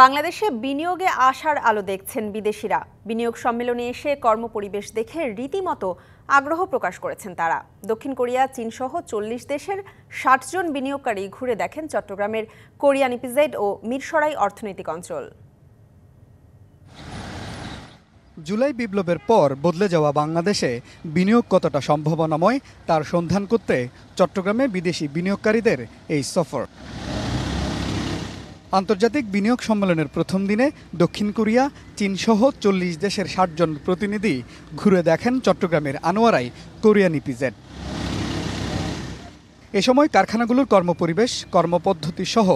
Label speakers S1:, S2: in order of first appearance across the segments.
S1: বাংলাদেশে বিনিয়োগে আশার আলো দেখছেন বিদেশিরা। বিনিয়োগ সম্মেলনে এসে কর্মপরিবেশ দেখে রীতিমতো আগ্রহ প্রকাশ করেছেন তারা। দক্ষিণ কোরিয়া, চীন সহ 40 দেশের 60 জন বিনিয়োগকারী ঘুরে দেখেন চট্টগ্রামের কোরিয়ান ইপিজেড ও মিরসরাই অর্থনৈতিক অঞ্চল।
S2: জুলাই বিপ্লবের পর বদলে যাওয়া বাংলাদেশে বিনিয়োগ কতটা সম্ভাবনাময় তার সন্ধান করতে চট্টগ্রামে বিদেশি বিনিয়োগকারীদের এই সফর। আন্তর্জাতিক বিনিয়োগ সম্মেলনের প্রথম দিনে দক্ষিণ কোরিয়া, চীন সহ 40 দেশের 60 জন প্রতিনিধি ঘুরে দেখেন চট্টগ্রামের আনোয়ারায় কোরিয়ান ইপিজেড। এ সময় কারখানাগুলোর কর্মপরিবেশ, কর্মপদ্ধতি সহ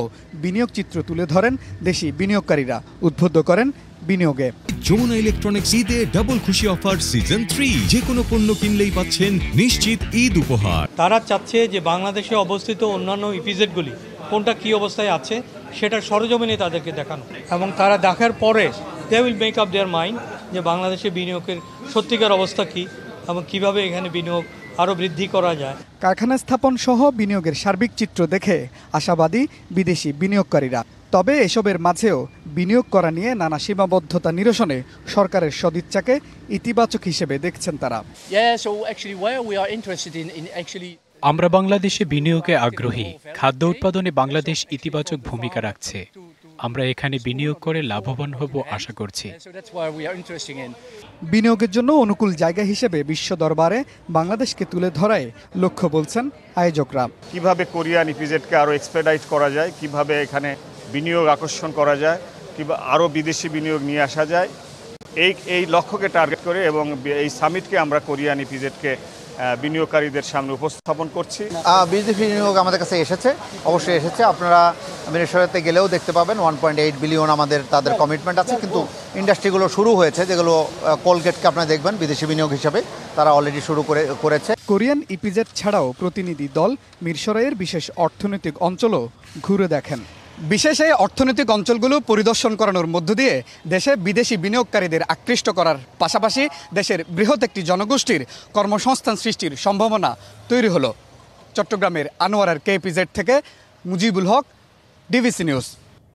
S2: বিনিয়োগ চিত্র তুলে ধরেন দেশি বিনিয়োগকারীরা, উদ্বুদ্ধ করেন বিনিয়োগে।
S3: যমুনা ইলেকট্রনিক্স ঈদে ডাবল খুশি অফার সিজন 3, যে কোনো পণ্য কিনলেই পাচ্ছেন নিশ্চিত ঈদ উপহার।
S4: তারা চাচ্ছে যে বাংলাদেশে অবস্থিত অন্যান্য ইপিজেডগুলি কোনটা কি অবস্থায় আছে সেটার সরজমিনে তাদেরকে দেখানো, এবং তারা দেখার পরে they will make up their mind যে বাংলাদেশে বিনিয়োগের সত্যিকার অবস্থা কি এবং কিভাবে এখানে বিনিয়োগ আরও বৃদ্ধি করা যায়।
S2: কারখানা স্থাপন সহ বিনিয়োগের সার্বিক চিত্র দেখে আশাবাদী বিদেশি বিনিয়োগকারীরা। তবে এসবের মাঝেও বিনিয়োগ করা নিয়ে নানা সীমাবদ্ধতা নিরসনে সরকারের সদিচ্ছাকে ইতিবাচক হিসেবে দেখছেন তারা।
S5: আমরা বাংলাদেশে বিনিয়োগে আগ্রহী। খাদ্য উৎপাদনে বাংলাদেশ ইতিবাচক ভূমিকা রাখছে। আমরা এখানে বিনিয়োগ করে লাভবান হব আশা করছি।
S2: বিনিয়োগের জন্য অনুকূল জায়গা হিসেবে বিশ্ব দরবারে বাংলাদেশকে তুলে ধরায় লক্ষ্য বলছেন আয়োজকরা।
S6: কিভাবে কোরিয়ান ইপিজেডকে আরও এক্সপেডাইট করা যায়, কিভাবে এখানে বিনিয়োগ আকর্ষণ করা যায়, কিংবা আরও বিদেশি বিনিয়োগ নিয়ে আসা যায়, এই লক্ষ্যকে টার্গেট করে এবং এই সামিটকে আমরা কোরিয়ান ইপিজেডকে বিনিয়োগকারীদের সামনে উপস্থাপন করছি।
S7: বিদেশি বিনিয়োগ আমাদের কাছে অবশ্যই এসেছে। আপনারা মিরসরাইতে গেলেও দেখতে পাবেন 1.8 বিলিয়ন তাদের কমিটমেন্ট আছে, কিন্তু ইন্ডাস্ট্রিগুলো শুরু হয়েছে, যেগুলো কোলগেটকে আপনারা দেখবেন বিদেশি বিনিয়োগ হিসাবে তারা অলরেডি শুরু করেছে।
S2: কোরিয়ান ইপিজেড ছাড়াও প্রতিনিধি দল মিরসরাইয়ের বিশেষ অর্থনৈতিক অঞ্চলও ঘুরে দেখেন। বিশেষ এই অর্থনৈতিক অঞ্চলগুলো পরিদর্শন করানোর মধ্য দিয়ে দেশে বিদেশি বিনিয়োগকারীদের আকৃষ্ট করার পাশাপাশি দেশের বৃহৎ একটি জনগোষ্ঠীর কর্মসংস্থান সৃষ্টির সম্ভাবনা তৈরি হলো। চট্টগ্রামের আনোয়ারার কেপিজেড থেকে মুজিবুল হক, ডিবিসি নিউজ।